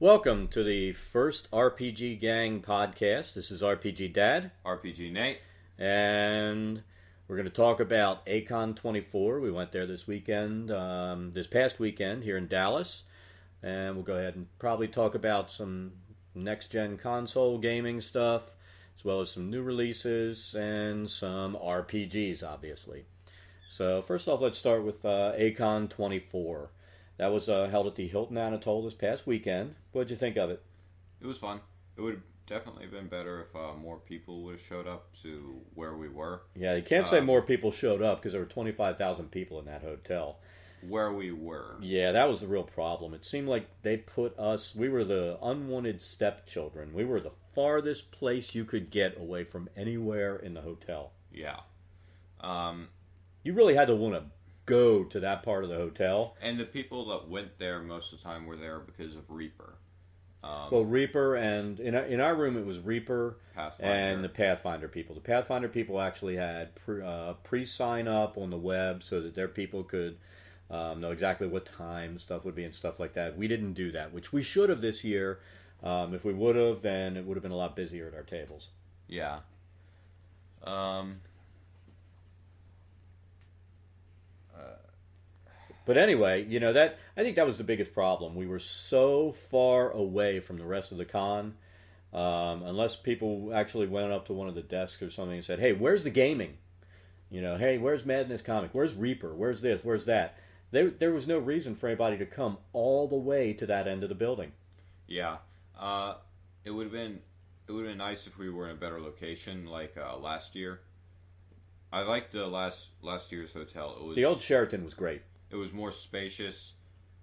Welcome to the first RPGGang podcast. This is RPGDad, RPGNate, and we're going to talk about A-Kon 24. We went there this weekend, this past weekend here in Dallas, and we'll go ahead and probably talk about some next-gen console gaming stuff, as well as some new releases and some RPGs, obviously. So first off, let's start with A-Kon 24. That was held at the Hilton Anatole this past weekend. What'd you think of it? It was fun. It would have definitely been better if more people would have showed up to where we were. Yeah, you can't say more people showed up because there were 25,000 people in that hotel. Where we were. Yeah, that was the real problem. It seemed like they put us, we were the unwanted stepchildren. We were the farthest place you could get away from anywhere in the hotel. Yeah. You really had to want to go to that part of the hotel. And the people that went there most of the time were there because of Reaper. Well, Reaper, and in our room it was Reaper and the Pathfinder people. The Pathfinder people actually had pre-sign up on the web so that their people could know exactly what time stuff would be and stuff like that. We didn't do that, which we should have this year. If we would have, then it would have been a lot busier at our tables. Yeah. But anyway, that I think that was the biggest problem. We were so far away from the rest of the con, unless people actually went up to one of the desks or something and said, "Hey, where's the gaming? Hey, where's Madness Comic? Where's Reaper? Where's this? Where's that?" There was no reason for anybody to come all the way to that end of the building. Yeah, it would have been nice if we were in a better location, like last year. I liked the last year's hotel. The old Sheraton was great. It was more spacious.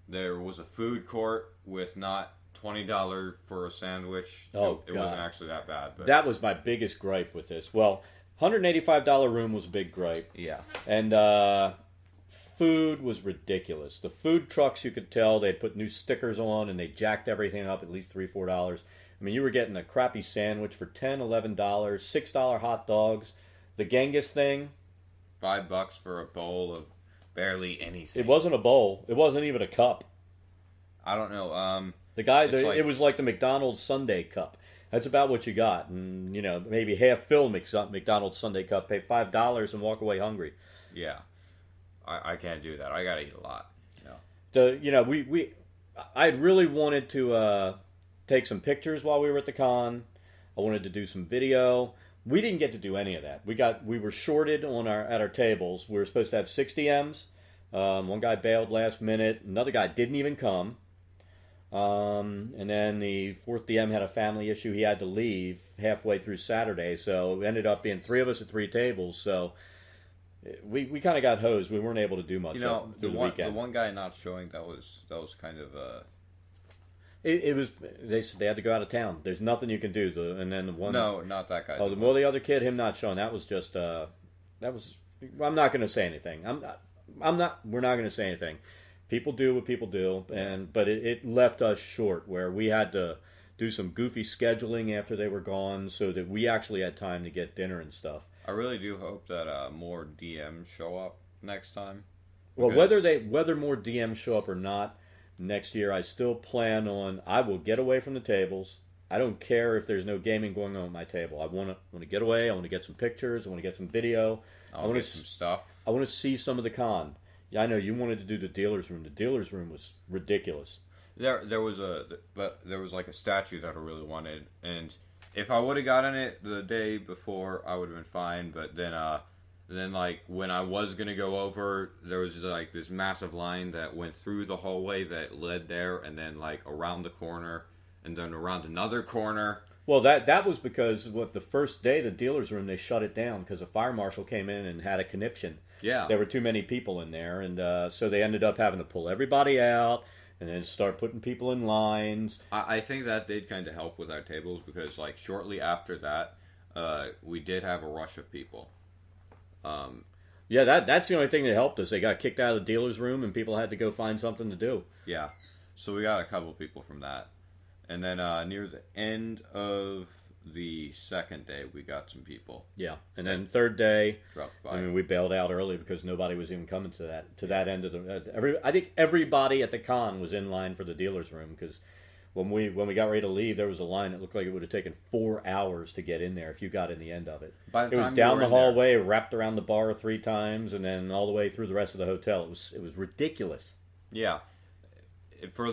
There was a food court with not $20 for a sandwich. Oh, it wasn't actually that bad. But that was my biggest gripe with this. Well, $185 room was a big gripe. Yeah. And food was ridiculous. The food trucks, you could tell, they'd put new stickers on and they jacked everything up at least $3, $4. I mean, you were getting a crappy sandwich for $10, $11, $6 hot dogs. The Genghis thing. $5 for a bowl of barely anything. It wasn't a bowl. It wasn't even a cup. I don't know. It was like the McDonald's Sunday cup. That's about what you got. And, maybe half fill McDonald's Sunday cup, pay $5 and walk away hungry. Yeah. I can't do that. I got to eat a lot. I really wanted to take some pictures while we were at the con. I wanted to do some video. We didn't get to do any of that. We were shorted at our tables. We were supposed to have 6 DMs. One guy bailed last minute. Another guy didn't even come. And then the 4th DM had a family issue. He had to leave halfway through Saturday. So it ended up being 3 of us at 3 tables. So we kind of got hosed. We weren't able to do much through the weekend. The one guy not showing, that was kind of... It was. They said they had to go out of town. There's nothing you can do. And then the one. No, not that guy. The other kid, him not showing. That was just. That was. I'm not going to say anything. I'm not. We're not going to say anything. People do what people do, but it left us short where we had to do some goofy scheduling after they were gone, so that we actually had time to get dinner and stuff. I really do hope that more DMs show up next time. Well, whether more DMs show up or not. Next year, I still plan on. I will get away from the tables. I don't care if there's no gaming going on at my table. I want to get away. I want to get some pictures. I want to get some video. I want to get some stuff. I want to see some of the con. Yeah, I know you wanted to do the dealer's room. The dealer's room was ridiculous. There was like a statue that I really wanted, and if I would have gotten it the day before, I would have been fine. But then, like, when I was going to go over, there was, like, this massive line that went through the hallway that led there, and then, like, around the corner, and then around another corner. Well, that was because, the first day, the dealer's room, they shut it down because a fire marshal came in and had a conniption. Yeah. There were too many people in there, and so they ended up having to pull everybody out, and then start putting people in lines. I think that did kind of help with our tables, because, like, shortly after that, we did have a rush of people. Yeah, that's the only thing that helped us. They got kicked out of the dealer's room, and people had to go find something to do. Yeah, so we got a couple people from that. And then near the end of the second day, we got some people. Yeah, and then third day, dropped by. I mean, we bailed out early because nobody was even coming to that end of the. I think everybody at the con was in line for the dealer's room because When we got ready to leave, there was a line that looked like it would have taken 4 hours to get in there if you got in the end of it. By the It was time you down were the in there- hallway, wrapped around the bar 3 times, and then all the way through the rest of the hotel. It was ridiculous. Yeah, for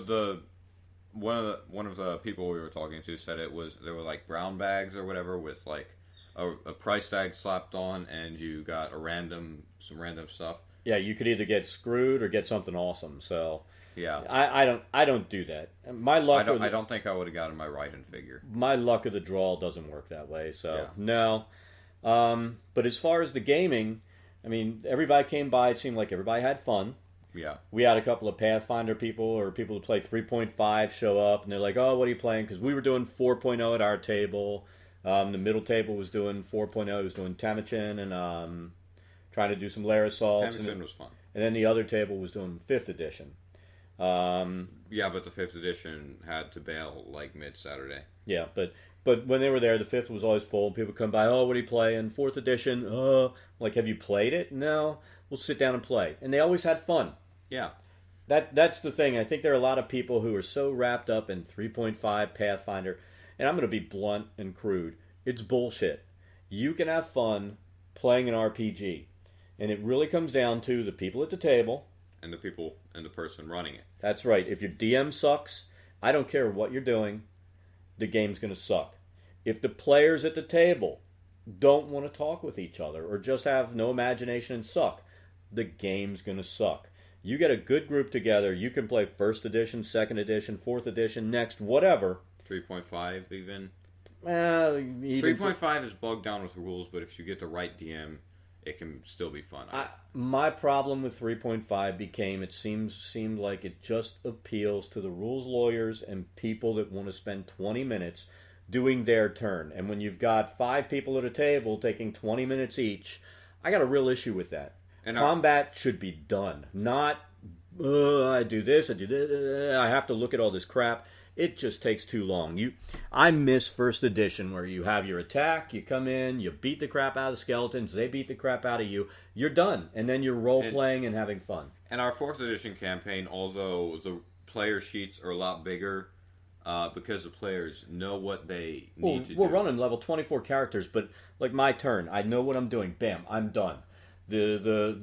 one of the people we were talking to said there were like brown bags or whatever with like a price tag slapped on, and you got some random stuff. Yeah, you could either get screwed or get something awesome. So Yeah, I don't do that. My luck. I don't think I would have gotten my Raiden figure. My luck of the draw doesn't work that way. So Yeah. no. But as far as the gaming, I mean, everybody came by. It seemed like everybody had fun. Yeah, We had a couple of Pathfinder people or people who play 3.5 show up, and they're like, "Oh, what are you playing?" Because we were doing 4.0 at our table. The middle table was doing 4.0. It was doing Tamachin and trying to do some Lair Assaults. Tamachin was fun. And then the other table was doing 5th edition. Yeah, but the 5th edition had to bail like mid-Saturday. Yeah, but when they were there, the 5th was always full. People come by, "Oh, what are you playing?" 4th edition, like, have you played it? No. We'll sit down and play. And they always had fun. Yeah. That's the thing. I think there are a lot of people who are so wrapped up in 3.5 Pathfinder, and I'm going to be blunt and crude. It's bullshit. You can have fun playing an RPG, and it really comes down to the people at the table. And the person running it. That's right. If your DM sucks, I don't care what you're doing, the game's going to suck. If the players at the table don't want to talk with each other or just have no imagination and suck, the game's going to suck. You get a good group together, you can play 1st edition, 2nd edition, 4th edition, next, whatever. 3.5 even. Even 3.5 is bogged down with rules, but if you get the right DM, it can still be fun. My problem with 3.5 became seemed like it just appeals to the rules lawyers and people that want to spend 20 minutes doing their turn. And when you've got 5 people at a table taking 20 minutes each, I got a real issue with that. And combat should be done, not I do this, I do this, I have to look at all this crap. It just takes too long. I miss 1st edition where you have your attack, you come in, you beat the crap out of skeletons, they beat the crap out of you, you're done, and then you're role playing and having fun. And our 4th edition campaign, although the player sheets are a lot bigger, because the players know what they need to do. We're running level 24 characters, but like my turn, I know what I'm doing. Bam, I'm done. The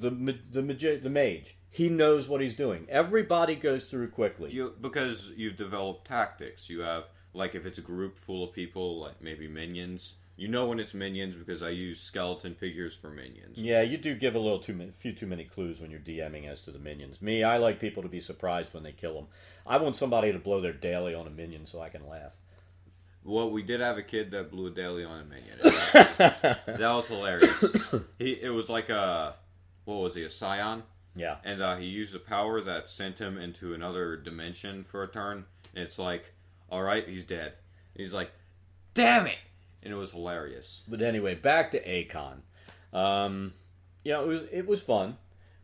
mage, he knows what he's doing. Everybody goes through quickly. Because you've developed tactics. You have, like, if it's a group full of people, like maybe minions, you know when it's minions because I use skeleton figures for minions. Yeah, you do give a few too many clues when you're DMing as to the minions. Me, I like people to be surprised when they kill them. I want somebody to blow their daily on a minion so I can laugh. Well, we did have a kid that blew a daily on a minion. That was hilarious. It was like a scion? Yeah. And he used a power that sent him into another dimension for a turn. And it's like, all right, he's dead. And he's like, damn it! And it was hilarious. But anyway, back to A-Kon. It was fun,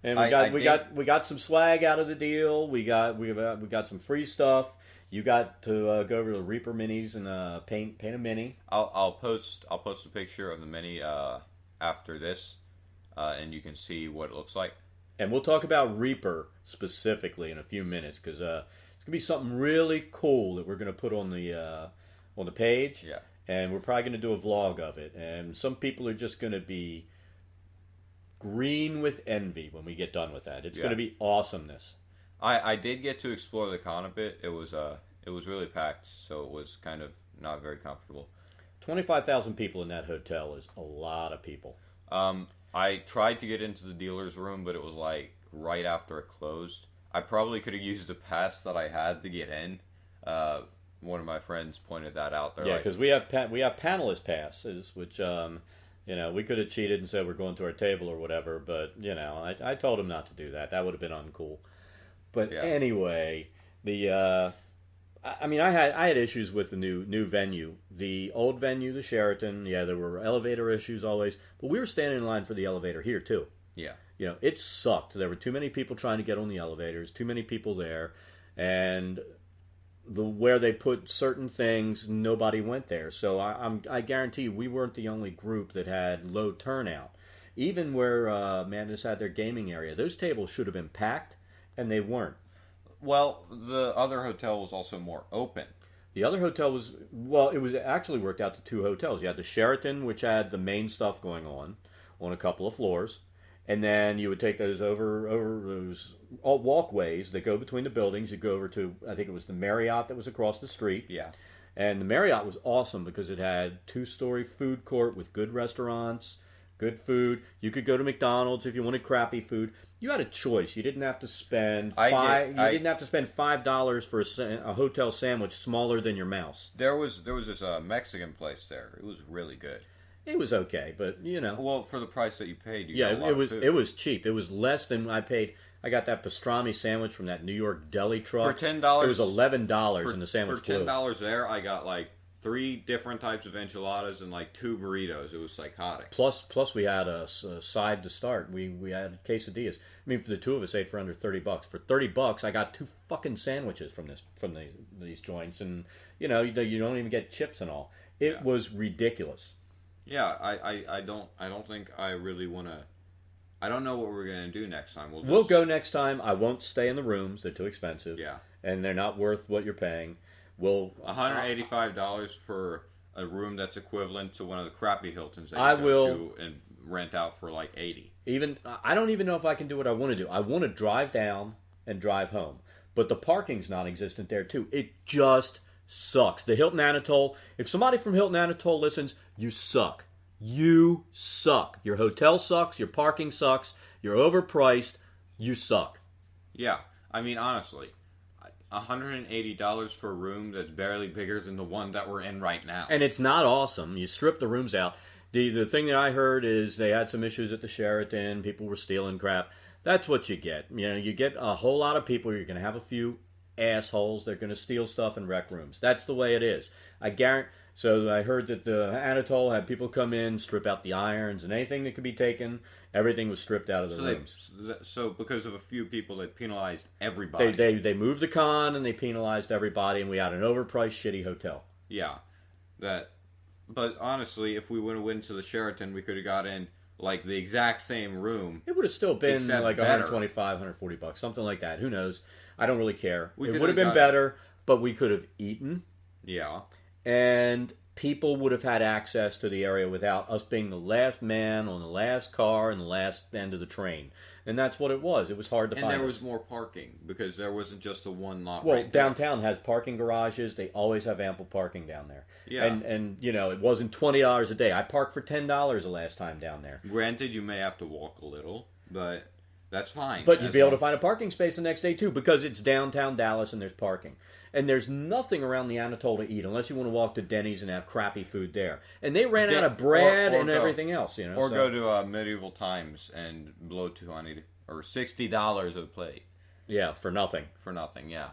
and we got some swag out of the deal. We got some free stuff. You got to go over to the Reaper minis and paint a mini. I'll post a picture of the mini after this, and you can see what it looks like. And we'll talk about Reaper specifically in a few minutes because it's gonna be something really cool that we're gonna put on the page. Yeah. And we're probably gonna do a vlog of it. And some people are just gonna be green with envy when we get done with that. It's gonna be awesomeness. I did get to explore the con a bit. It was really packed, so it was kind of not very comfortable. 25,000 people in that hotel is a lot of people. I tried to get into the dealer's room, but it was like right after it closed. I probably could have used the pass that I had to get in. One of my friends pointed that out. Yeah, because we have panelist passes, which we could have cheated and said we're going to our table or whatever. But I told him not to do that. That would have been uncool. But anyway, I had issues with the new venue. The old venue, the Sheraton, there were elevator issues always. But we were standing in line for the elevator here, too. Yeah. It sucked. There were too many people trying to get on the elevators, too many people there. And where they put certain things, nobody went there. So I guarantee you we weren't the only group that had low turnout. Even where Madness had their gaming area, those tables should have been packed. And they weren't. Well, the other hotel was also more open. The other hotel was, well, it was actually worked out to two hotels. You had the Sheraton, which had the main stuff going on a couple of floors. And then you would take those over those walkways that go between the buildings. You go over to, I think it was the Marriott that was across the street. Yeah. And the Marriott was awesome because it had two-story food court with good restaurants, good food. You could go to McDonald's if you wanted crappy food. You had a choice. You didn't have to spend didn't have to spend $5 for a hotel sandwich smaller than your mouse. There was this Mexican place there. It was really good. It was okay, but Well, for the price that you paid, it was cheap. It was less than I paid. I got that pastrami sandwich from that New York deli truck. For $10, it was $11 in the sandwich. For $10 there, I got like 3 different types of enchiladas and like 2 burritos. It was psychotic. Plus we had a side to start. We had quesadillas. I mean, for the two of us, ate for under $30. For $30, I got 2 fucking sandwiches from these joints, and you don't even get chips and all. It was ridiculous. Yeah, I don't think I really want to. I don't know what we're gonna do next time. We'll go next time. I won't stay in the rooms; they're too expensive. Yeah, and they're not worth what you're paying. We'll $185 for a room that's equivalent to one of the crappy Hiltons that you go to and rent out for like $80. I don't even know if I can do what I want to do. I want to drive down and drive home, but the parking's non-existent there too. It just sucks. The Hilton Anatole. If somebody from Hilton Anatole listens, you suck. You suck. Your hotel sucks. Your parking sucks. You're overpriced. You suck. Yeah, I mean honestly, $180 for a room that's barely bigger than the one that we're in right now. And it's not awesome. You strip the rooms out. The thing that I heard is they had some issues at the Sheraton. People were stealing crap. That's what you get. You get a whole lot of people. You're going to have a few assholes. They're going to steal stuff and wreck rooms. That's the way it is. I guarantee. So I heard that the Anatole had people come in, strip out the irons and anything that could be taken. Everything was stripped out of the rooms. So because of a few people, they penalized everybody. They moved the con and they penalized everybody, and we had an overpriced, shitty hotel. Yeah, But honestly, if we would have went to the Sheraton, we could have got in like the exact same room. It would have still been like better. $125, $140, something like that. Who knows? I don't really care. It would have have been better, but we could have eaten. Yeah. And people would have had access to the area without us being the last man on the last car and the last end of the train. And that's what it was. It was hard to find. And there was more parking because there wasn't just a one lot. Well, downtown has parking garages. They always have ample parking down there. Yeah. And it wasn't $20 a day. I parked for $10 the last time down there. Granted, you may have to walk a little, but that's fine. But you'd be able to find a parking space the next day too, because it's downtown Dallas and there's parking. And there's nothing around the Anatole to eat unless you want to walk to Denny's and have crappy food there. And they ran out of bread and everything else, Or go to Medieval Times and blow $200 or $60 a plate. Yeah, for nothing. For nothing, yeah.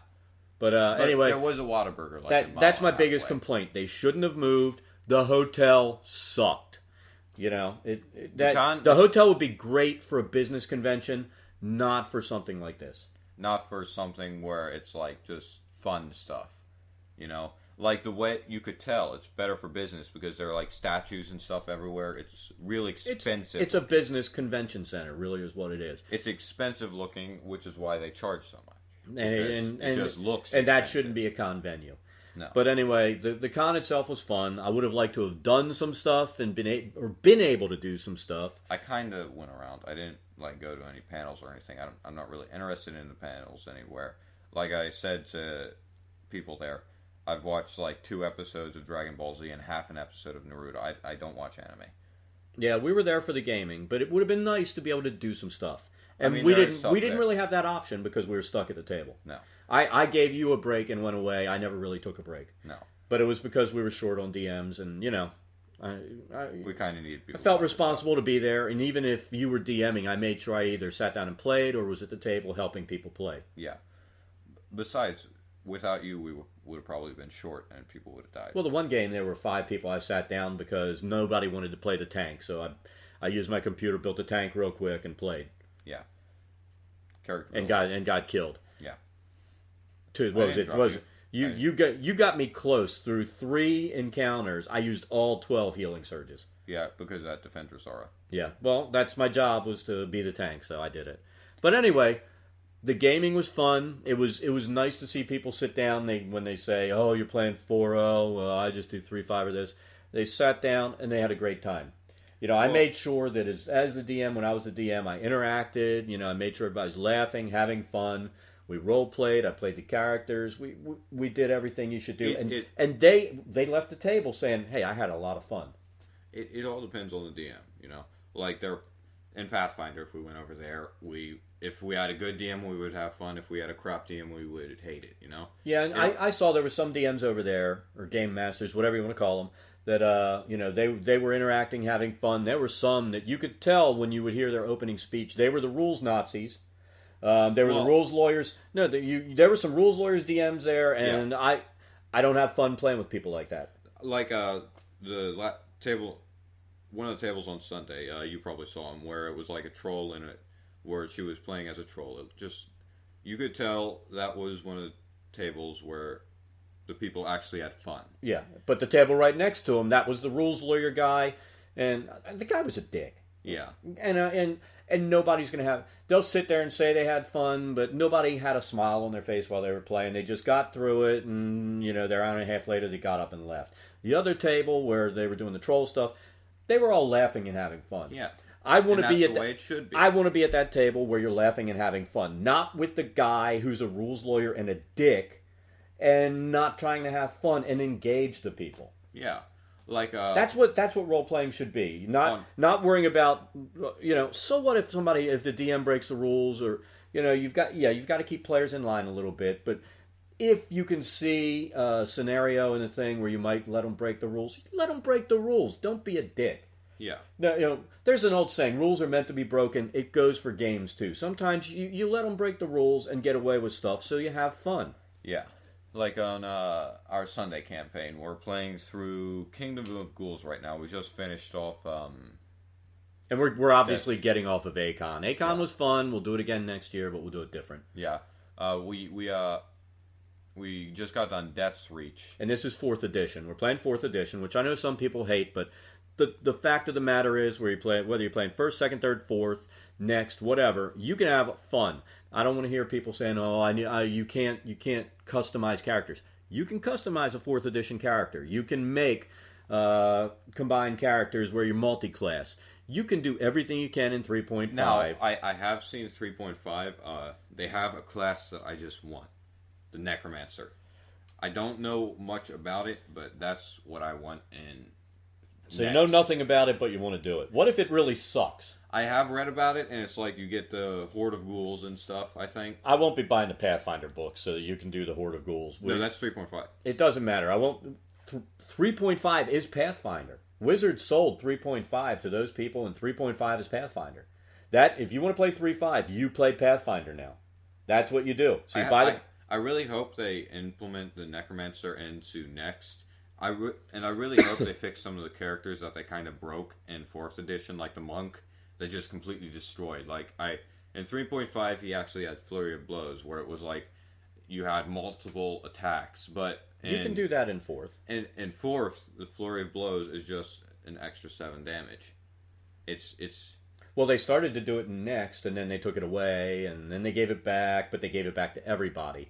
But anyway, there was a Whataburger. That's my biggest complaint. They shouldn't have moved. The hotel sucked. The hotel would be great for a business convention, not for something like this. Not for something where it's like just fun stuff, like the way you could tell it's better for business because there are like statues and stuff everywhere. It's really expensive. It's a business convention center, really, is what it is. It's expensive looking, which is why they charge so much. And it just looks and expensive. That shouldn't be a con venue. No. But anyway, the con itself was fun. I would have liked to have done some stuff and been able to do some stuff. I kind of went around. I didn't go to any panels or anything. I'm not really interested in the panels anywhere. Like I said to people there, I've watched like 2 episodes of Dragon Ball Z and half an episode of Naruto. I don't watch anime. Yeah, we were there for the gaming, but it would have been nice to be able to do some stuff. And we didn't really have that option because we were stuck at the table. No. I gave you a break and went away. I never really took a break. No. But it was because we were short on DMs and, we kind of needed people. I felt responsible to be there, and even if you were DMing, I made sure I either sat down and played or was at the table helping people play. Yeah. Besides, without you, we would have probably been short and people would have died. Well, the one game, there were 5 people. I sat down because nobody wanted to play the tank, so I used my computer, built a tank real quick, and played. Yeah. And got killed. Yeah. You got me close through 3 encounters. I used all 12 healing surges. Yeah, because of that Defender's Aura. Yeah, well, that's my job, was to be the tank, so I did it. But anyway, The gaming was fun. It was nice to see people sit down. When they say, "Oh, you're playing 4-0, well, I just do 3-5 or this." They sat down and they had a great time. I made sure that as the DM, when I was the DM, I interacted. I made sure everybody was laughing, having fun. We role played. I played the characters. We did everything you should do. And they left the table saying, "Hey, I had a lot of fun." It all depends on the DM. Like they're in Pathfinder. If we went over there, if we had a good DM, we would have fun. If we had a crap DM, we would hate it. Yeah, and I saw there were some DMs over there, or game masters, whatever you want to call them, that they were interacting, having fun. There were some that you could tell when you would hear their opening speech. They were the rules Nazis. They were the rules lawyers. No, there were some rules lawyers DMs there, and yeah. I don't have fun playing with people like that. Like table, one of the tables on Sunday, you probably saw him, where it was like a troll in it, where she was playing as a troll. You could tell that was one of the tables where the people actually had fun. Yeah, but the table right next to him, that was the rules lawyer guy, and the guy was a dick. Yeah, and nobody's gonna have. They'll sit there and say they had fun, but nobody had a smile on their face while they were playing. They just got through it, and they're hour and a half later, they got up and left. The other table where they were doing the troll stuff, they were all laughing and having fun. Yeah. I want to be at the way it should be. I want to be at that table where you're laughing and having fun, not with the guy who's a rules lawyer and a dick, and not trying to have fun and engage the people. Yeah, like that's what role playing should be. Not worrying about So what if the DM breaks the rules, or you've got to keep players in line a little bit, but. If you can see a scenario in a thing where you might let them break the rules, let them break the rules. Don't be a dick. Yeah. Now, there's an old saying, rules are meant to be broken. It goes for games, too. Sometimes you let them break the rules and get away with stuff so you have fun. Yeah. Like on our Sunday campaign, we're playing through Kingdom of Ghouls right now. We just finished off... and we're obviously getting off of A-Kon. A-Kon was fun. We'll do it again next year, but we'll do it different. Yeah. We just got done Death's Reach. And this is 4th edition. We're playing 4th edition, which I know some people hate, but the fact of the matter is whether you're playing 1st, 2nd, 3rd, 4th, next, whatever, you can have fun. I don't want to hear people saying, you can't customize characters. You can customize a 4th edition character. You can make combined characters where you're multi-class. You can do everything you can in 3.5. Now, I have seen 3.5. They have a class that I just want. The Necromancer. I don't know much about it, but that's what I want in. So you know nothing about it, but you want to do it. What if it really sucks? I have read about it, and it's like you get the Horde of Ghouls and stuff, I think. I won't be buying the Pathfinder book so that you can do the Horde of Ghouls. No, that's 3.5. It doesn't matter. I won't. 3.5 is Pathfinder. Wizards sold 3.5 to those people, and 3.5 is Pathfinder. If you want to play 3.5, you play Pathfinder now. That's what you do. So you buy the... I really hope they implement the Necromancer into Next. I really hope they fix some of the characters that they kind of broke in 4th edition, like the monk. They just completely destroyed. In 3.5, he actually had Flurry of Blows, where it was like you had multiple attacks. But you can do that in 4th. In 4th, the Flurry of Blows is just an extra 7 damage. It's. Well, they started to do it in Next, and then they took it away, and then they gave it back, but they gave it back to everybody.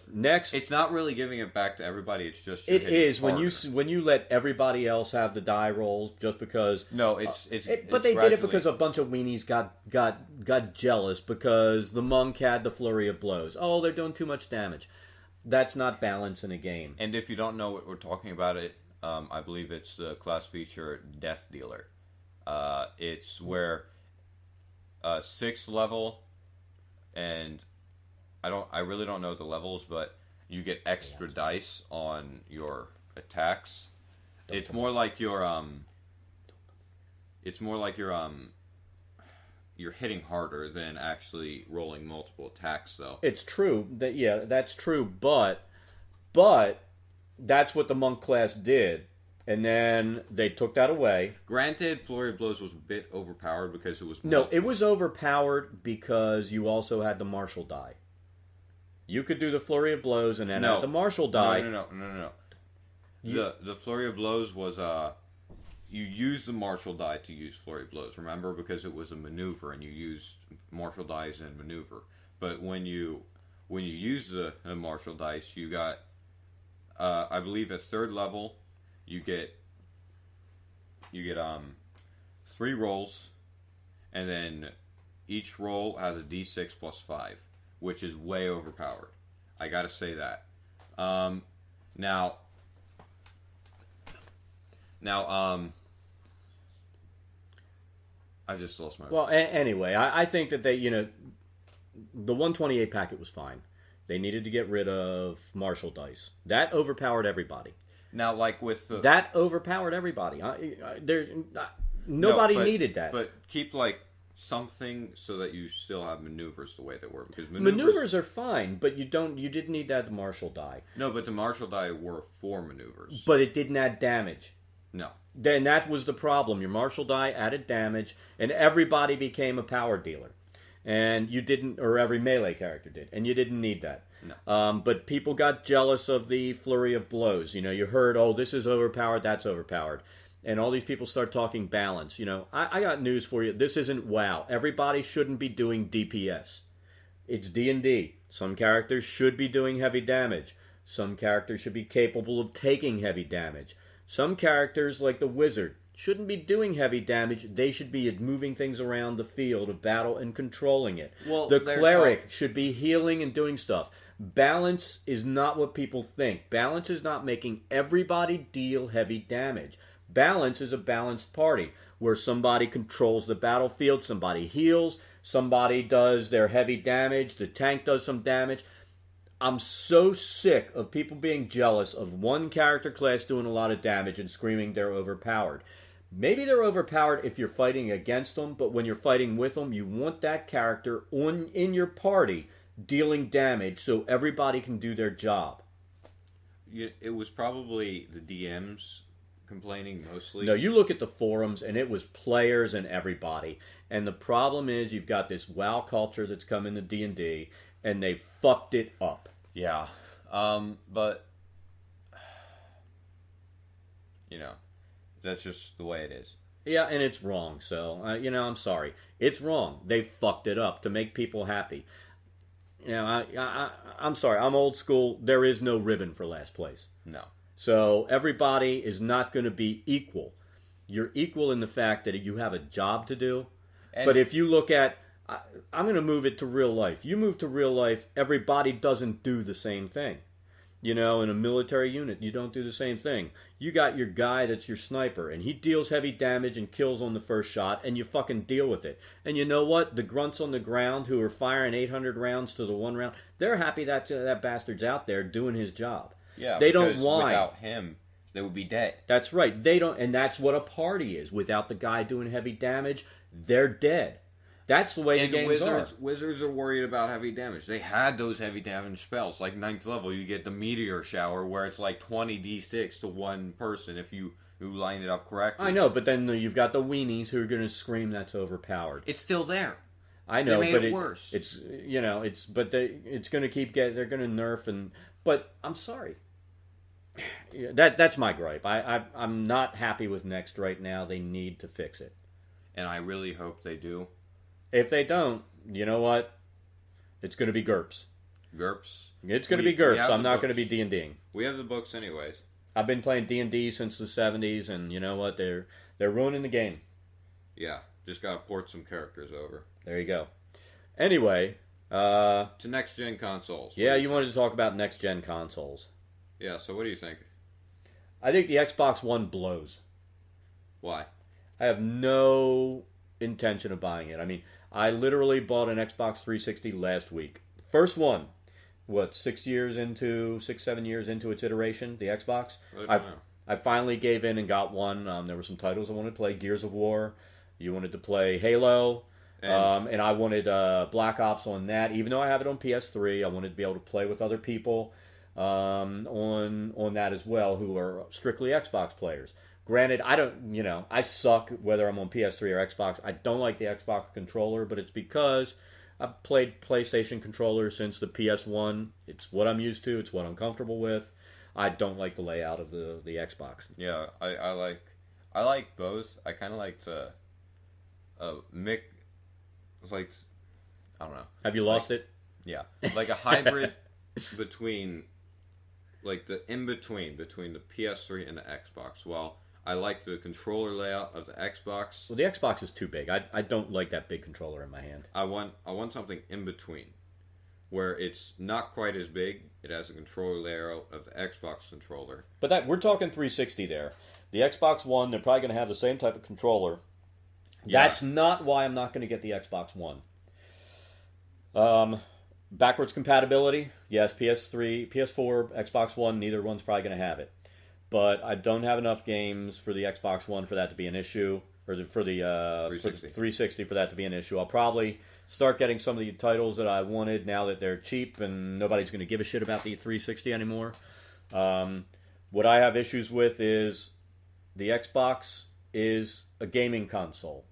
Next... It's not really giving it back to everybody, it's just... It is, when you let everybody else have the die rolls, just because... No, but they did it because a bunch of weenies got jealous, because the monk had the Flurry of Blows. Oh, they're doing too much damage. That's not balance in a game. And if you don't know what we're talking about, I believe it's the class feature Death Dealer. It's where 6th level, and I really don't know the levels, but you get extra dice on your attacks. It's more like you're hitting harder than actually rolling multiple attacks, though. It's true that's true, but that's what the monk class did. And then they took that away. Granted, Flurry of Blows was a bit overpowered because it was... No, it was overpowered because you also had the martial die. You could do the Flurry of Blows and then add the martial die. No. The Flurry of Blows was... you used the martial die to use Flurry of Blows, remember? Because it was a maneuver and you used martial dies and maneuver. But when you use the martial dice, you got I believe at third level you get 3 rolls, and then each roll has a d6 plus 5, which is way overpowered. I gotta say that. Now, I just lost my. Well, anyway, I think that they, the 128 packet was fine. They needed to get rid of martial dice. That overpowered everybody. Now, like with the... That overpowered everybody. Nobody needed that. But keep like something so that you still have maneuvers the way they were, because maneuvers are fine, but you didn't need to add the martial die. No, but the martial die were for maneuvers. But it didn't add damage. No. Then that was the problem. Your martial die added damage, and everybody became a power dealer. And you didn't, or every melee character did, and you didn't need that. No. But people got jealous of the flurry of blows. You heard, oh, this is overpowered, that's overpowered. And all these people start talking balance. I got news for you. This isn't WoW. Everybody shouldn't be doing DPS. It's D&D. Some characters should be doing heavy damage. Some characters should be capable of taking heavy damage. Some characters, like the wizard, shouldn't be doing heavy damage. They should be moving things around the field of battle and controlling it. Well, the cleric should be healing and doing stuff. Balance is not what people think. Balance is not making everybody deal heavy damage. Balance is a balanced party where somebody controls the battlefield, somebody heals, somebody does their heavy damage, the tank does some damage. I'm so sick of people being jealous of one character class doing a lot of damage and screaming they're overpowered. Maybe they're overpowered if you're fighting against them, but when you're fighting with them, you want that character in your party dealing damage so everybody can do their job. It was probably the DMs complaining mostly. No, you look at the forums and it was players and everybody. And the problem is you've got this WoW culture that's come into D&D and they fucked it up. Yeah. But that's just the way it is. Yeah, and it's wrong. So, I'm sorry. It's wrong. They fucked it up to make people happy. I'm sorry. I'm old school. There is no ribbon for last place. No. So everybody is not going to be equal. You're equal in the fact that you have a job to do. But if you look at, I'm going to move it to real life. You move to real life, everybody doesn't do the same thing. In a military unit, you don't do the same thing. You got your guy that's your sniper, and he deals heavy damage and kills on the first shot, and you fucking deal with it. And you know what? The grunts on the ground who are firing 800 rounds to the one round, they're happy that that bastard's out there doing his job. Yeah, they don't whine. Without him, they would be dead. That's right. They don't, and that's what a party is. Without the guy doing heavy damage, they're dead. That's the way the games are. Wizards are worried about heavy damage. They had those heavy damage spells. Like 9th level, you get the meteor shower where it's like 20 d6 to one person if you line it up correctly. I know, but then you've got the weenies who are going to scream that's overpowered. It's still there. I know, they made it worse. It's it's going to keep getting. They're going to nerf but I'm sorry. That's my gripe. I'm not happy with Next right now. They need to fix it, and I really hope they do. If they don't, you know what? It's going to be GURPS. GURPS? It's going to be GURPS. I'm not going to be D&Ding. We have the books anyways. I've been playing D&D since the 70s, and you know what? They're ruining the game. Yeah, just got to port some characters over. There you go. Anyway. To next-gen consoles. Yeah, you wanted to talk about next-gen consoles. Yeah, so what do you think? I think the Xbox One blows. Why? I have no intention of buying it. I mean, I literally bought an Xbox 360 last week. First one. 7 years into its iteration, the Xbox? I finally gave in and got one. There were some titles I wanted to play. Gears of War. You wanted to play Halo. And I wanted Black Ops on that. Even though I have it on PS3, I wanted to be able to play with other people on that as well who are strictly Xbox players. Granted, I suck whether I'm on PS3 or Xbox. I don't like the Xbox controller, but it's because I've played PlayStation controllers since the PS1. It's what I'm used to. It's what I'm comfortable with. I don't like the layout of the Xbox. Yeah, I like both. I kind of like the I don't know. Have you lost it? Yeah, like a hybrid between, like the in-between between the PS3 and the Xbox. Well, I like the controller layout of the Xbox. Well, the Xbox is too big. I don't like that big controller in my hand. I want something in between, where it's not quite as big. It has a controller layout of the Xbox controller. But we're talking 360 there. The Xbox One, they're probably going to have the same type of controller. Yeah. That's not why I'm not going to get the Xbox One. Backwards compatibility, yes, PS3, PS4, Xbox One, neither one's probably going to have it. But I don't have enough games for the Xbox One for that to be an issue, or for the 360 for that to be an issue. I'll probably start getting some of the titles that I wanted now that they're cheap and nobody's going to give a shit about the 360 anymore. What I have issues with is the Xbox is a gaming console.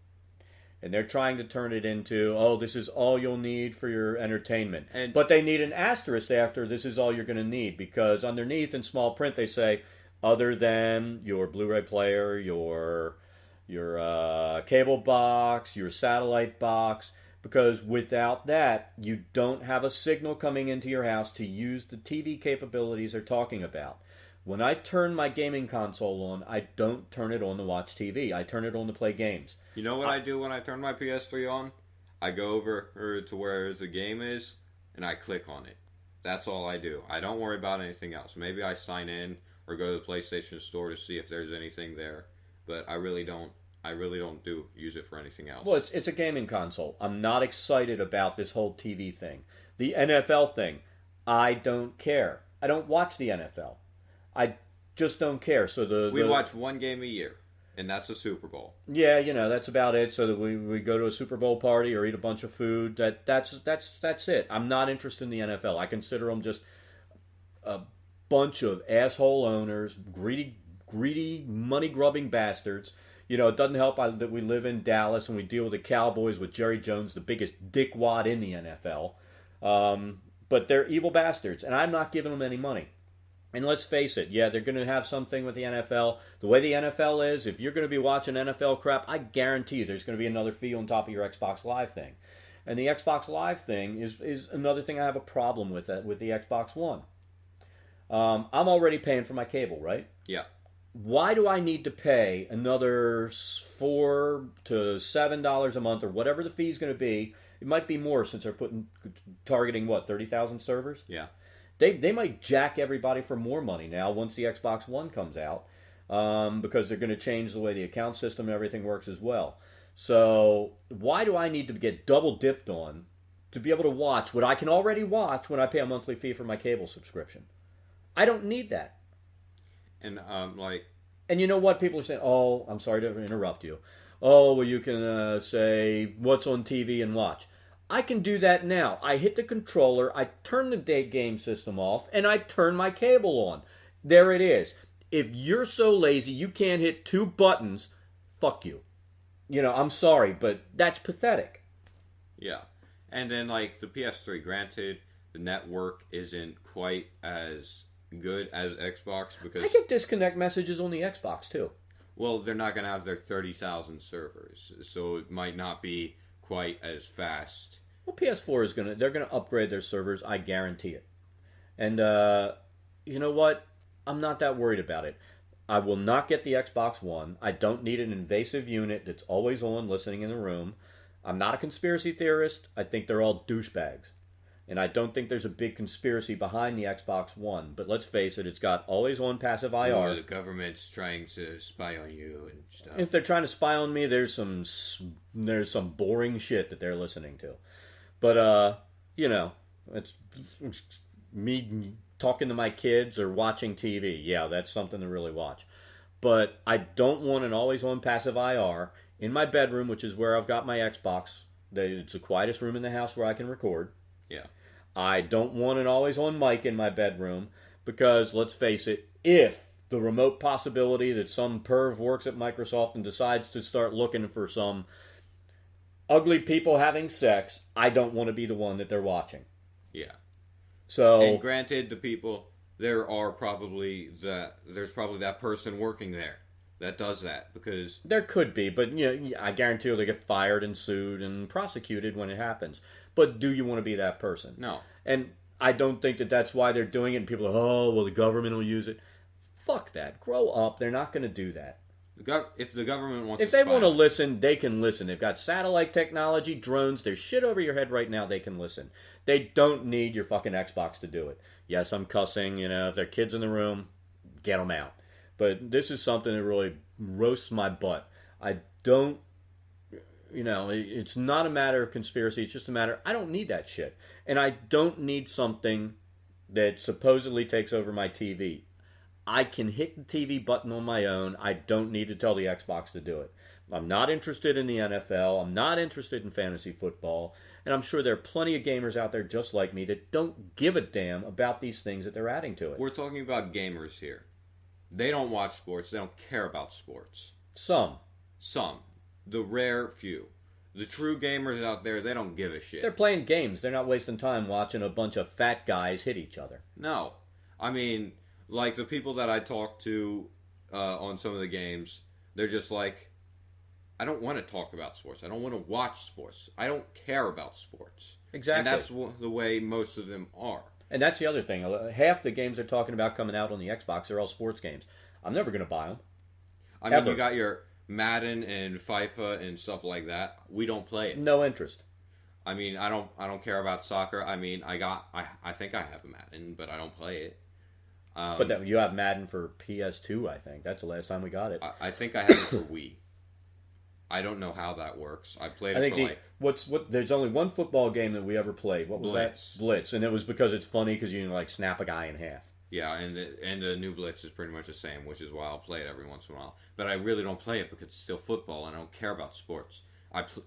And they're trying to turn it into, oh, this is all you'll need for your entertainment. But they need an asterisk after this is all you're going to need, because underneath in small print they say, other than your Blu-ray player, your cable box, your satellite box, because without that, you don't have a signal coming into your house to use the TV capabilities they're talking about. When I turn my gaming console on, I don't turn it on to watch TV. I turn it on to play games. You know what I do when I turn my PS3 on? I go over to where the game is, and I click on it. That's all I do. I don't worry about anything else. Maybe I sign in or go to the PlayStation Store to see if there's anything there. But I really don't use it for anything else. Well, it's a gaming console. I'm not excited about this whole TV thing. The NFL thing, I don't care. I don't watch the NFL. I just don't care. So we watch one game a year, and that's a Super Bowl. Yeah, that's about it. So that we go to a Super Bowl party or eat a bunch of food. That's it. I'm not interested in the NFL. I consider them just a bunch of asshole owners, greedy, money-grubbing bastards. It doesn't help that we live in Dallas and we deal with the Cowboys with Jerry Jones, the biggest dickwad in the NFL. But they're evil bastards, and I'm not giving them any money. And let's face it, yeah, they're going to have something with the NFL. The way the NFL is, if you're going to be watching NFL crap, I guarantee you there's going to be another fee on top of your Xbox Live thing. And the Xbox Live thing is another thing I have a problem with with the Xbox One. I'm already paying for my cable, right? Yeah. Why do I need to pay another $4 to $7 a month or whatever the fee is going to be? It might be more since they're targeting 30,000 servers? Yeah. They might jack everybody for more money now once the Xbox One comes out, because they're going to change the way the account system and everything works as well. So why do I need to get double dipped on to be able to watch what I can already watch when I pay a monthly fee for my cable subscription? I don't need that. And And you know what? People are saying, oh, I'm sorry to interrupt you. Oh, well, you can say what's on TV and watch. I can do that now. I hit the controller, I turn the game system off, and I turn my cable on. There it is. If you're so lazy you can't hit two buttons, fuck you. I'm sorry, but that's pathetic. Yeah. And then, the PS3, granted, the network isn't quite as good as Xbox because... I get disconnect messages on the Xbox, too. Well, they're not going to have their 30,000 servers, so it might not be quite as fast. Well, PS4 they're gonna upgrade their servers, I guarantee it. And you know what? I'm not that worried about it. I will not get the Xbox One. I don't need an invasive unit that's always on, listening in the room. I'm not a conspiracy theorist. I think they're all douchebags. And I don't think there's a big conspiracy behind the Xbox One. But let's face it, it's got always on passive IR. Oh, the government's trying to spy on you and stuff. If they're trying to spy on me, there's some boring shit that they're listening to. But, it's me talking to my kids or watching TV. Yeah, that's something to really watch. But I don't want an always-on passive IR in my bedroom, which is where I've got my Xbox. It's the quietest room in the house where I can record. Yeah. I don't want an always-on mic in my bedroom because, let's face it, if the remote possibility that some perv works at Microsoft and decides to start looking for some ugly people having sex, I don't want to be the one that they're watching. Yeah. So, and granted, the people, there's probably that person working there that does that, because There could be, but I guarantee you they get fired and sued and prosecuted when it happens. But do you want to be that person? no. And I don't think that that's why they're doing it. And people are, oh, well, the government will use it. Fuck that. Grow up. They're not going to do that. If the government wants If to they spy want to on listen, they can listen. They've got satellite technology, drones. There's shit over your head right now. They can listen. They don't need your fucking Xbox to do it. Yes, I'm cussing. If there are kids in the room, get them out. But this is something that really roasts my butt. I don't, it's not a matter of conspiracy. It's just a matter, I don't need that shit. And I don't need something that supposedly takes over my TV. I can hit the TV button on my own. I don't need to tell the Xbox to do it. I'm not interested in the NFL. I'm not interested in fantasy football. And I'm sure there are plenty of gamers out there just like me that don't give a damn about these things that they're adding to it. We're talking about gamers here. They don't watch sports. They don't care about sports. Some. The rare few. The true gamers out there, they don't give a shit. They're playing games. They're not wasting time watching a bunch of fat guys hit each other. No. I mean, like the people that I talk to on some of the games, they're just like, I don't want to talk about sports. I don't want to watch sports. I don't care about sports. Exactly. And that's the way most of them are. And that's the other thing. Half the games they're talking about coming out on the Xbox are all sports games. I'm never going to buy them. I mean, you got your Madden and FIFA and stuff like that. We don't play it. No interest. I mean, I don't care about soccer. I mean, I think I have a Madden, but I don't play it. But you have Madden for PS2, I think. That's the last time we got it. I think I have it for Wii. I don't know how that works. I played it there's only one football game that we ever played. What was Blitz. that? Blitz. And it was because it's funny because you can snap a guy in half. Yeah, and the new Blitz is pretty much the same, which is why I'll play it every once in a while. But I really don't play it because it's still football, and I don't care about sports.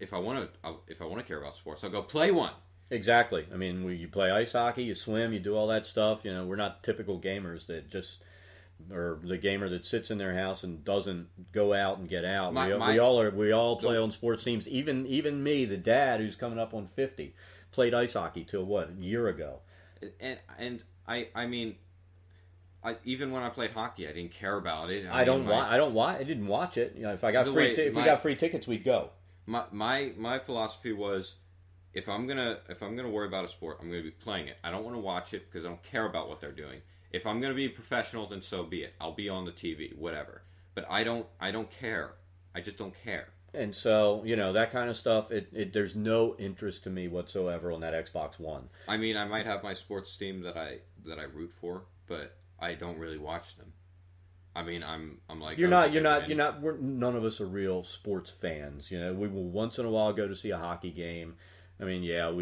If I want to care about sports, I'll go play one. Exactly. I mean, you play ice hockey, you swim, you do all that stuff. We're not typical gamers that just, or the gamer that sits in their house and doesn't go out and get out. We all play on sports teams. Even me, the dad who's coming up on 50, played ice hockey till a year ago. And I mean, even when I played hockey, I didn't care about it. I didn't watch it. If we got free tickets, we'd go. My philosophy was, if I'm gonna worry about a sport, I'm gonna be playing it. I don't want to watch it because I don't care about what they're doing. If I'm gonna be professional, then so be it. I'll be on the TV, whatever. But I don't care. I just don't care. And so, that kind of stuff, there's no interest to me whatsoever on that Xbox One. I mean, I might have my sports team that I root for, but I don't really watch them. I mean, I'm like, none of us are real sports fans. We will once in a while go to see a hockey game. I mean, yeah,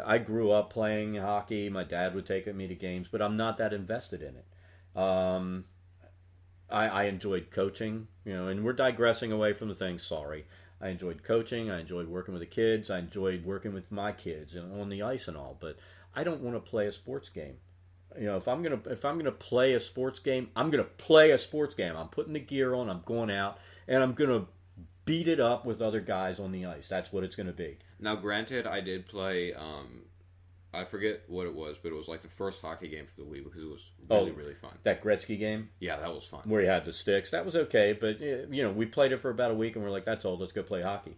I grew up playing hockey. My dad would take me to games, but I'm not that invested in it. I enjoyed coaching, and we're digressing away from the thing. Sorry. I enjoyed coaching. I enjoyed working with the kids. I enjoyed working with my kids on the ice and all. But I don't want to play a sports game. If I'm gonna play a sports game, I'm gonna play a sports game. I'm putting the gear on. I'm going out, and I'm gonna beat it up with other guys on the ice. That's what it's gonna be. Now, granted, I did play. I forget what it was, but it was like the first hockey game for the Wii because it was really fun. That Gretzky game? Yeah, that was fun. Where he had the sticks. That was okay, but we played it for about a week and we're like, that's old, let's go play hockey.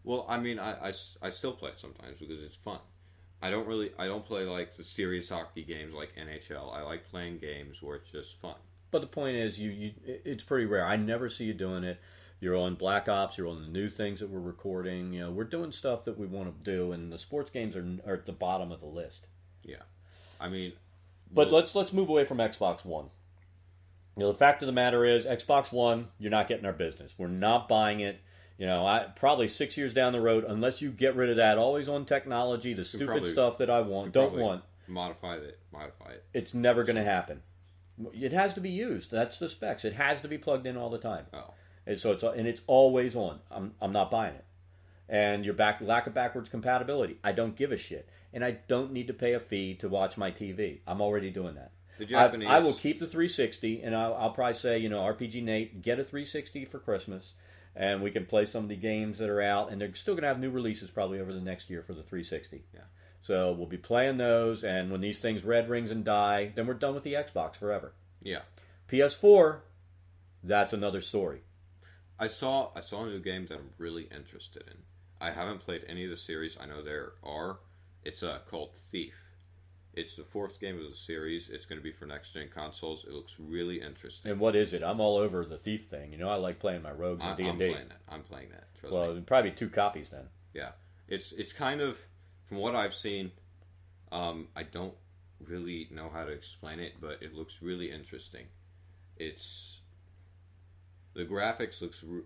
Well, I mean, I still play it sometimes because it's fun. I don't play like the serious hockey games like NHL. I like playing games where it's just fun. But the point is, it's pretty rare. I never see you doing it. You're on Black Ops. You're on the new things that we're recording. We're doing stuff that we want to do, and the sports games are at the bottom of the list. Yeah, I mean, but let's move away from Xbox One. The fact of the matter is, Xbox One, you're not getting our business. We're not buying it. Probably 6 years down the road, unless you get rid of that always on technology, the stupid stuff that I don't want. Modify it. It's never going to happen. It has to be used. That's the specs. It has to be plugged in all the time. Oh. And so it's always on. I'm not buying it. And your lack of backwards compatibility, I don't give a shit. And I don't need to pay a fee to watch my TV. I'm already doing that. The Japanese... I will keep the 360, and I'll probably say, RPGNate, get a 360 for Christmas, and we can play some of the games that are out, and they're still going to have new releases probably over the next year for the 360. Yeah. So we'll be playing those, and when these things red rings and die, then we're done with the Xbox forever. Yeah. PS4, that's another story. I saw a new game that I'm really interested in. I haven't played any of the series. I know there are. It's called Thief. It's the 4th game of the series. It's going to be for next-gen consoles. It looks really interesting. And what is it? I'm all over the Thief thing. You know, I like playing my rogues in D&D. I'm playing that. Trust well, me. it'd probably be 2 copies then. Yeah. It's kind of, from what I've seen, I don't really know how to explain it, but it looks really interesting. The graphics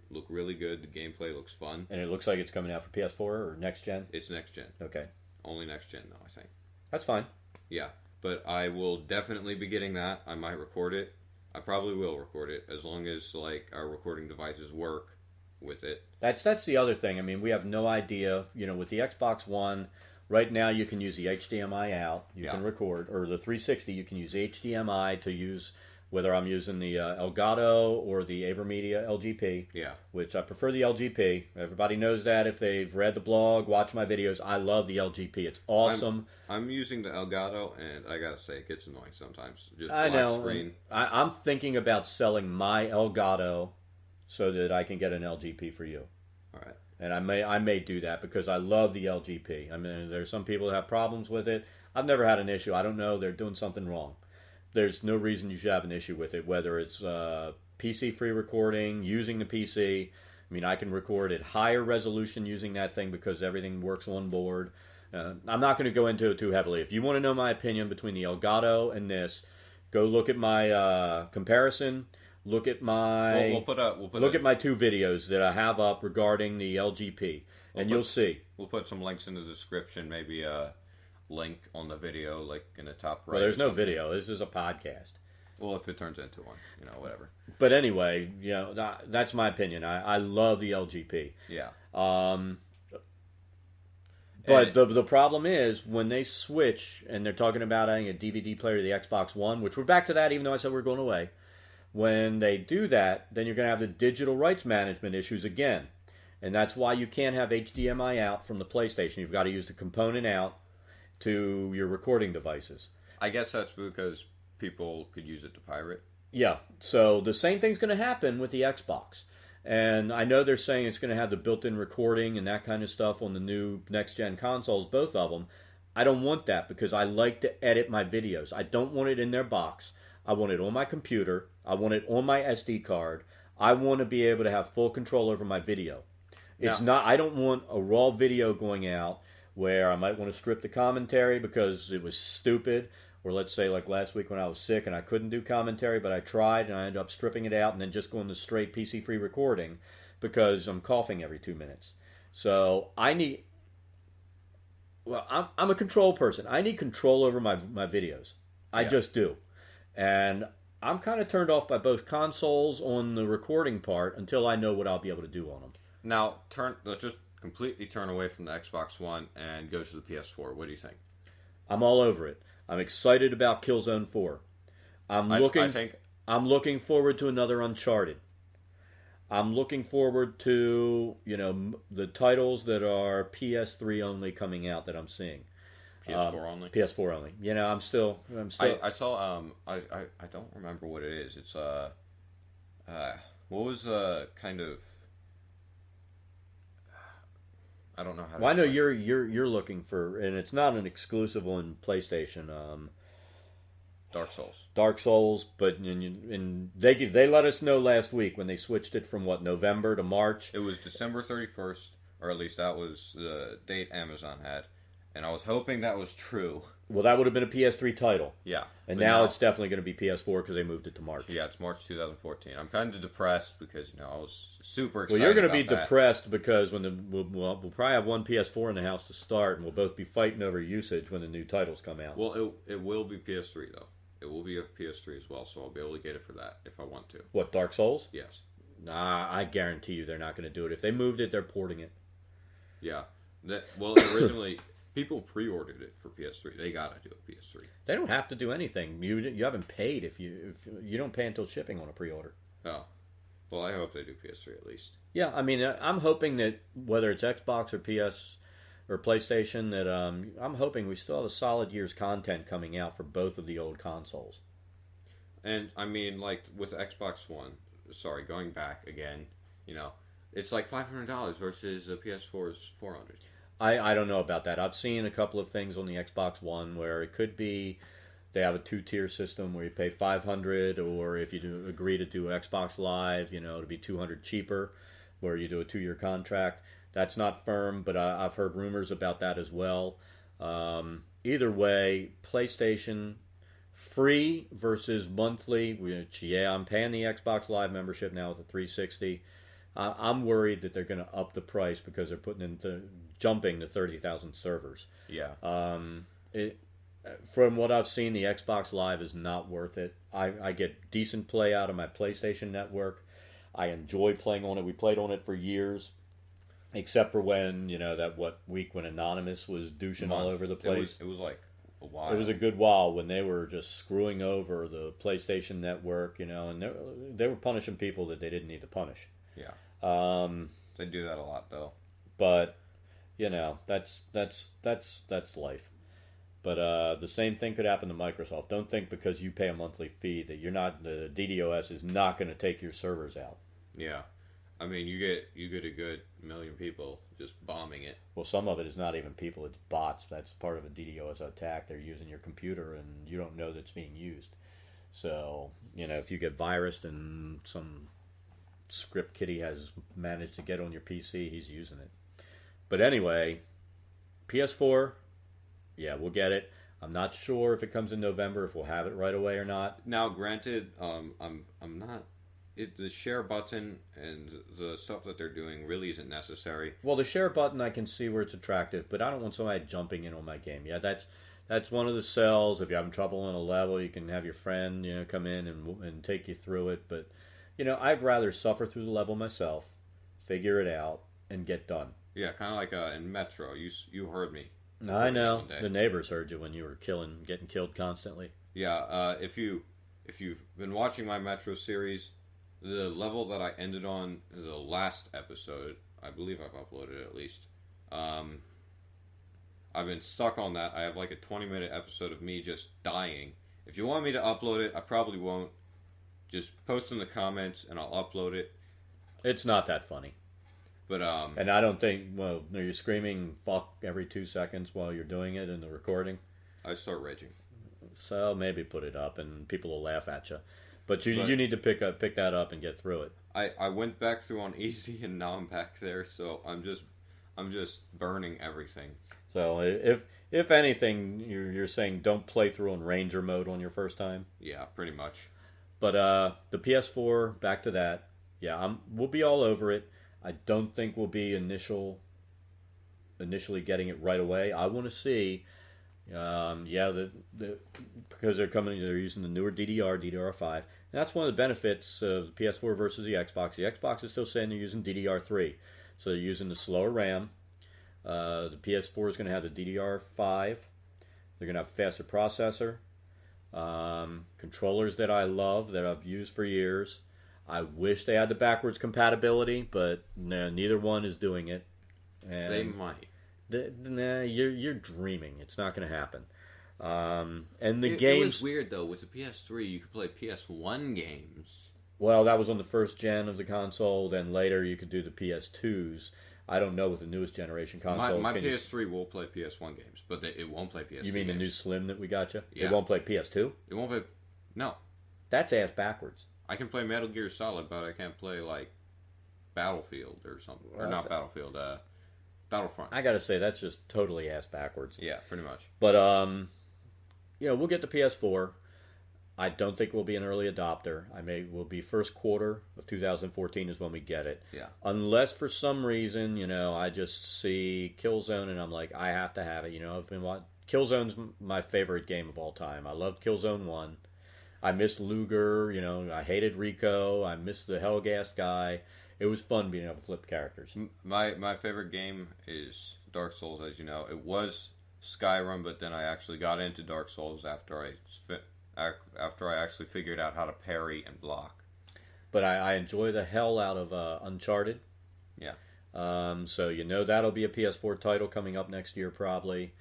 look really good. The gameplay looks fun. And it looks like it's coming out for PS4 or next gen? It's next gen. Okay. Only next gen, though, I think. That's fine. Yeah, but I will definitely be getting that. I might record it. I probably will record it, as long as like our recording devices work with it. That's the other thing. I mean, we have no idea. You know, with the Xbox One, right now you can use the HDMI out. You can record, or the 360 you can use HDMI to use. Whether I'm using the Elgato or the AverMedia LGP, which I prefer the LGP. Everybody knows that if they've read the blog, watched my videos. I love the LGP. It's awesome. I'm using the Elgato, and I gotta say, it gets annoying sometimes. Just I black know. screen. I'm thinking about selling my Elgato so that I can get an LGP for you. All right. And I may do that because I love the LGP. I mean, there's some people that have problems with it. I've never had an issue. I don't know. They're doing something wrong. There's no reason you should have an issue with it, whether it's PC-free recording, using the PC. I mean, I can record at higher resolution using that thing because everything works on board. I'm not going to go into it too heavily. If you want to know my opinion between the Elgato and this, go look at my comparison. Look at my look at my 2 videos that I have up regarding the LGP, and you'll see. We'll put some links in the description, maybe link on the video, like in the top right. Well, there's no video. This is a podcast. Well, if it turns into one, whatever. But anyway, that's my opinion. I love the LGP. Yeah. But the problem is when they switch and they're talking about adding a DVD player to the Xbox One, which we're back to that, even though I said we're going away. When they do that, then you're going to have the digital rights management issues again. And that's why you can't have HDMI out from the PlayStation. You've got to use the component out to your recording devices. I guess that's because people could use it to pirate. Yeah, so the same thing's going to happen with the Xbox. And I know they're saying it's going to have the built-in recording and that kind of stuff on the new next-gen consoles, both of them. I don't want that because I like to edit my videos. I don't want it in their box. I want it on my computer. I want it on my SD card. I want to be able to have full control over my video. I don't want a raw video going out where I might want to strip the commentary because it was stupid. Or let's say like last week when I was sick and I couldn't do commentary, but I tried and I ended up stripping it out and then just going to straight PC-free recording because I'm coughing every 2 minutes. So I'm a control person. I need control over my videos. I just do. And I'm kind of turned off by both consoles on the recording part until I know what I'll be able to do on them. Now, let's just completely turn away from the Xbox One and go to the PS4. What do you think? I'm all over it. I'm excited about Killzone 4. I'm looking forward to another Uncharted. I'm looking forward to, the titles that are PS3 only coming out that I'm seeing. PS4 only? PS4 only. I'm still. I saw. I don't remember what it is. It's what was kind of. I don't know how. Well, I know you're looking for, and it's not an exclusive on PlayStation. Dark Souls, but and they let us know last week when they switched it from November to March. It was December 31st, or at least that was the date Amazon had, and I was hoping that was true. Well, that would have been a PS3 title. Yeah. And now it's definitely going to be PS4 because they moved it to March. Yeah, it's March 2014. I'm kind of depressed because, I was super excited. Well, you're going to be depressed because we'll probably have one PS4 in the house to start, and we'll both be fighting over usage when the new titles come out. Well, it will be PS3, though. It will be a PS3 as well, so I'll be able to get it for that if I want to. What, Dark Souls? Yes. Nah, I guarantee you they're not going to do it. If they moved it, they're porting it. Yeah. Originally... People pre-ordered it for PS3. They gotta do a PS3. They don't have to do anything. You haven't paid if you don't pay until shipping on a pre-order. Oh, well, I hope they do PS3 at least. Yeah, I mean, I'm hoping that whether it's Xbox or PS or PlayStation, that I'm hoping we still have a solid year's content coming out for both of the old consoles. And I mean, like with Xbox One, going back again, it's like $500 versus a PS4's $400. I don't know about that. I've seen a couple of things on the Xbox One where it could be they have a 2-tier system where you pay $500, or if you agree to do Xbox Live, it'll be $200 cheaper, where you do a 2-year contract. That's not firm, but I've heard rumors about that as well. Either way, PlayStation free versus monthly, which, I'm paying the Xbox Live membership now with the 360. I'm worried that they're going to up the price because they're jumping to 30,000 servers. Yeah. From what I've seen, the Xbox Live is not worth it. I get decent play out of my PlayStation network. I enjoy playing on it. We played on it for years, except for when, that week when Anonymous was douching all over the place. It was like a while. It was a good while when they were just screwing over the PlayStation network, and they were punishing people that they didn't need to punish. Yeah. They do that a lot, though. But, that's life. But the same thing could happen to Microsoft. Don't think because you pay a monthly fee that the DDoS is not going to take your servers out. Yeah. I mean, you get a good million people just bombing it. Well, some of it is not even people; it's bots. That's part of a DDoS attack. They're using your computer, and you don't know that's being used. So, if you get virused and some script kiddie has managed to get on your PC, he's using it. But anyway, PS4, yeah, we'll get it. I'm not sure if it comes in November, if we'll have it right away or not. Now, granted, I'm not. The share button and the stuff that they're doing really isn't necessary. Well, the share button, I can see where it's attractive, but I don't want somebody jumping in on my game. Yeah, that's one of the sells. If you're having trouble on a level, you can have your friend, come in and take you through it. But, I'd rather suffer through the level myself, figure it out, and get done. Yeah, kind of like in Metro. You heard me. I know. The neighbors heard you when you were getting killed constantly. Yeah, if you've been watching my Metro series, the level that I ended on is the last episode. I believe I've uploaded at least. I've been stuck on that. I have like a 20-minute episode of me just dying. If you want me to upload it, I probably won't. Just post in the comments and I'll upload it. It's not that funny. But and I don't think, are you screaming fuck every 2 seconds while you're doing it in the recording? I start raging. So maybe put it up and people will laugh at you. But you need to pick that up and get through it. I went back through on easy and now I'm back there, so I'm just burning everything. So if anything, you're saying don't play through on Ranger mode on your first time. Yeah, pretty much. But the PS4, back to that. Yeah, we'll be all over it. I don't think we'll be initially getting it right away. I want to see. Because they're using the newer DDR5. And that's one of the benefits of the PS4 versus the Xbox. The Xbox is still saying they're using DDR3, so they're using the slower RAM. The PS4 is going to have the DDR5. They're going to have a faster processor. Controllers that I love, that I've used for years. I wish they had the backwards compatibility, but no, neither one is doing it. And they might. Nah, you're dreaming. It's not going to happen. And the games. It was weird though. With the PS3, you could play PS1 games. Well, that was on the first gen of the console. Then later, you could do the PS2s. I don't know with the newest generation consoles. My PS3 will play PS1 games, but it won't play PS2. You mean games. The new Slim that we got you? Yeah. It won't play PS2. It won't play. No. That's ass backwards. I can play Metal Gear Solid, but I can't play like Battlefield or something, or not Battlefield. Battlefront. I gotta say that's just totally ass backwards. Yeah, pretty much. But we'll get the PS4. I don't think we'll be an early adopter. We'll be first quarter of 2014 is when we get it. Yeah. Unless for some reason, I just see Killzone and I'm like, I have to have it. I've been watching. Killzone's my favorite game of all time. I loved Killzone 1. I missed Luger. I hated Rico. I missed the Hellgas guy. It was fun being able to flip characters. My favorite game is Dark Souls, as you know. It was Skyrim, but then I actually got into Dark Souls after I actually figured out how to parry and block. But I enjoy the hell out of Uncharted. Yeah. So that'll be a PS4 title coming up next year probably.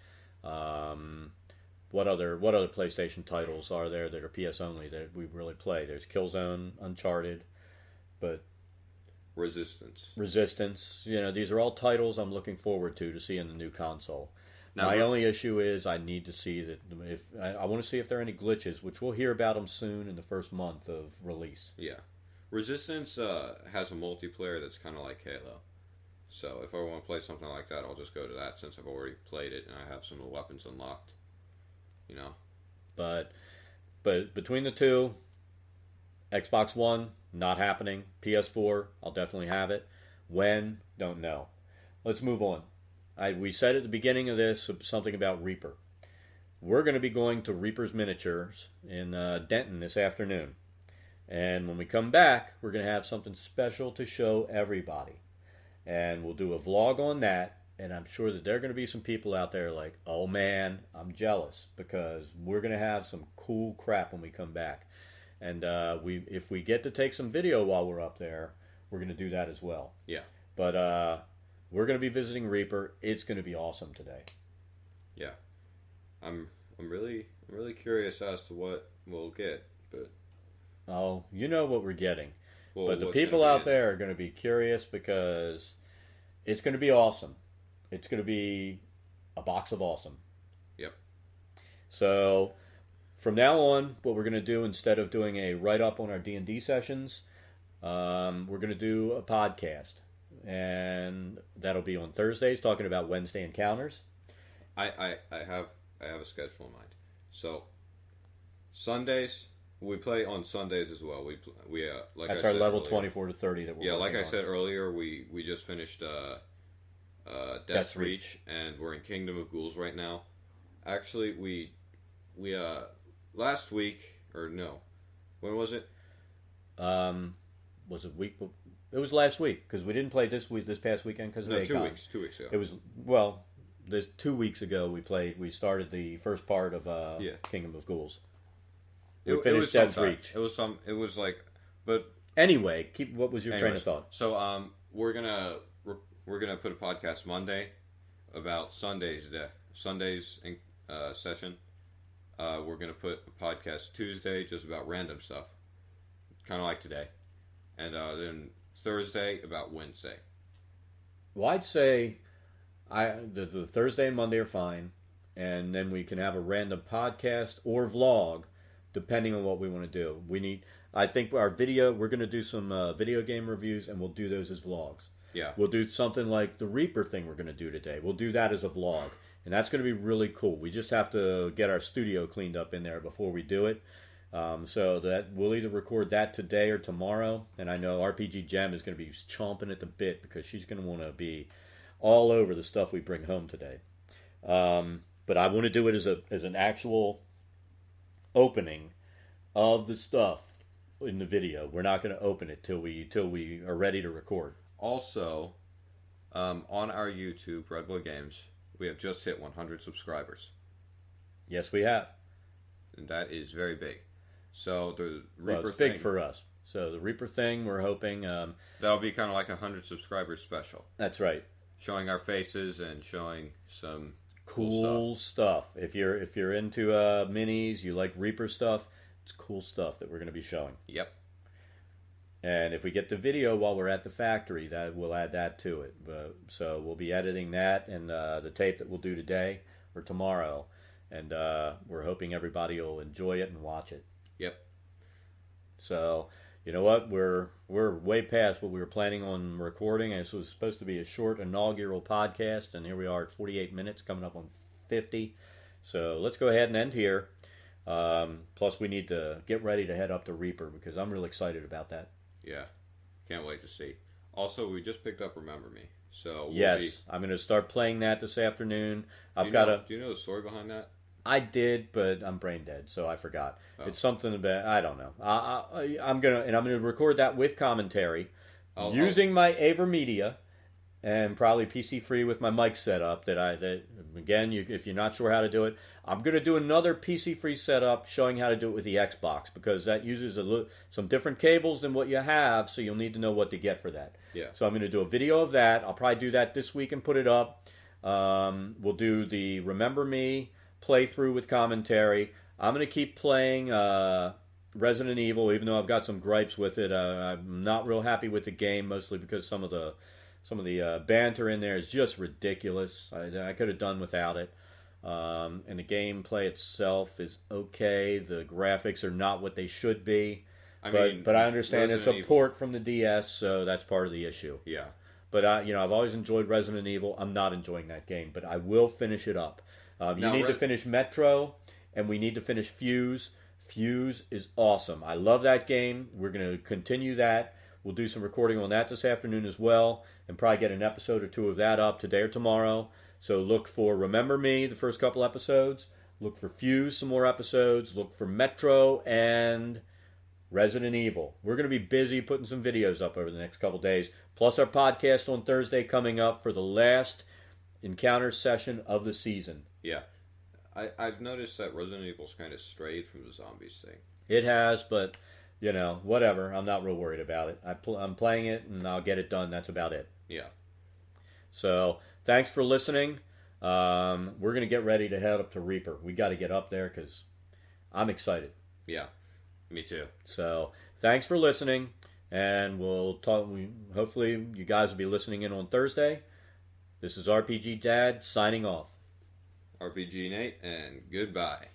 What other PlayStation titles are there that are PS only that we really play? There's Killzone, Uncharted. but Resistance. These are all titles I'm looking forward to see in the new console. Now, My only issue is I need to see that if I want to see if there are any glitches, which we'll hear about them soon in the first month of release. Yeah. Resistance has a multiplayer that's kind of like Halo. So if I want to play something like that, I'll just go to that since I've already played it and I have some of the weapons unlocked. But between the two, Xbox One, not happening. PS4, I'll definitely have it. When? Don't know. Let's move on. We said at the beginning of this something about Reaper. We're going to be going to Reaper's Miniatures in Denton this afternoon. And when we come back, we're going to have something special to show everybody. And we'll do a vlog on that. And I'm sure that there are going to be some people out there like, oh man, I'm jealous. Because we're going to have some cool crap when we come back. And if we get to take some video while we're up there, we're going to do that as well. Yeah. But we're going to be visiting Reaper. It's going to be awesome today. Yeah. I'm really curious as to what we'll get, but oh, you know what we're getting. Well, but the people out there are going to be curious because it's going to be awesome. It's going to be a box of awesome. Yep. So from now on, what we're going to do instead of doing a write-up on our D&D sessions, we're going to do a podcast. And that'll be on Thursdays, talking about Wednesday encounters. I have a schedule in mind. So Sundays, we play on Sundays as well. We like that's I our said level earlier, 24 to 30 that we're like I on. said earlier, we just finished Death's Reach, and we're in Kingdom of Ghouls right now. Actually, we last week, or no, when was it? Was it week? It was last week because we didn't play this past weekend because of A-Kon. 2 weeks. 2 weeks ago. It was There's 2 weeks ago we started the first part of Kingdom of Ghouls. We finished Death's Reach. It was like, but anyway, what was your train of thought? So we're gonna put a podcast Monday about Sunday's session. We're gonna put a podcast Tuesday just about random stuff, kind of like today, and then Thursday about Wednesday. Well, I'd say the Thursday and Monday are fine, and then we can have a random podcast or vlog, depending on what we want to do. I think our video, we're going to do some video game reviews, and we'll do those as vlogs. Yeah. We'll do something like the Reaper thing we're going to do today. We'll do that as a vlog, and that's going to be really cool. We just have to get our studio cleaned up in there before we do it. So that we'll either record that today or tomorrow, and I know RPGGang is going to be chomping at the bit because she's going to want to be all over the stuff we bring home today. But I want to do it as an actual opening of the stuff in the video. We're not going to open it till we are ready to record. Also, on our YouTube, Red Boy Games, we have just hit 100 subscribers. Yes, we have. And that is very big. So the Reaper it's big for us. So the Reaper thing, we're hoping that'll be kind of like a 100 subscribers special. That's right. Showing our faces and showing some cool stuff. If you're into minis, you like Reaper stuff, it's cool stuff that we're going to be showing. Yep. And if we get the video while we're at the factory, that we'll add that to it. So we'll be editing that and the tape that we'll do today or tomorrow, and we're hoping everybody will enjoy it and watch it. Yep. So you know what? We're way past what we were planning on recording. This was supposed to be a short inaugural podcast, and here we are at 48 minutes, coming up on 50. So let's go ahead and end here. Plus, we need to get ready to head up to Reaper because I'm really excited about that. Yeah, can't wait to see. Also, we just picked up Remember Me. So I'm going to start playing that this afternoon. Do you know the story behind that? I did, but I'm brain dead, so I forgot. Oh. It's something about, I don't know. I'm gonna record that with commentary, using my AverMedia, and probably PC free with my mic setup. Again, if you're not sure how to do it, I'm gonna do another PC free setup showing how to do it with the Xbox because that uses some different cables than what you have, so you'll need to know what to get for that. Yeah. So I'm gonna do a video of that. I'll probably do that this week and put it up. We'll do the Remember Me playthrough with commentary. I'm going to keep playing Resident Evil, even though I've got some gripes with it, I'm not real happy with the game, mostly because some of the banter in there is just ridiculous. I could have done without it. And the gameplay itself is okay. The graphics are not what they should be. But I understand it's a port from the DS, so that's part of the issue. Yeah. But I've always enjoyed Resident Evil. I'm not enjoying that game, but I will finish it up. You need to finish Metro, and we need to finish Fuse. Fuse is awesome. I love that game. We're going to continue that. We'll do some recording on that this afternoon as well, and probably get an episode or two of that up today or tomorrow. So look for Remember Me, the first couple episodes. Look for Fuse, some more episodes. Look for Metro and Resident Evil. We're going to be busy putting some videos up over the next couple days. Plus our podcast on Thursday coming up for the last encounter session of the season. Yeah. I've noticed that Resident Evil's kind of strayed from the zombies thing. It has, but, whatever. I'm not real worried about it. I'm playing it, and I'll get it done. That's about it. Yeah. So, thanks for listening. We're going to get ready to head up to Reaper. We got to get up there because I'm excited. Yeah. Me too. So, thanks for listening, and we'll talk. Hopefully, you guys will be listening in on Thursday. This is RPG Dad signing off. RPGNate, and goodbye.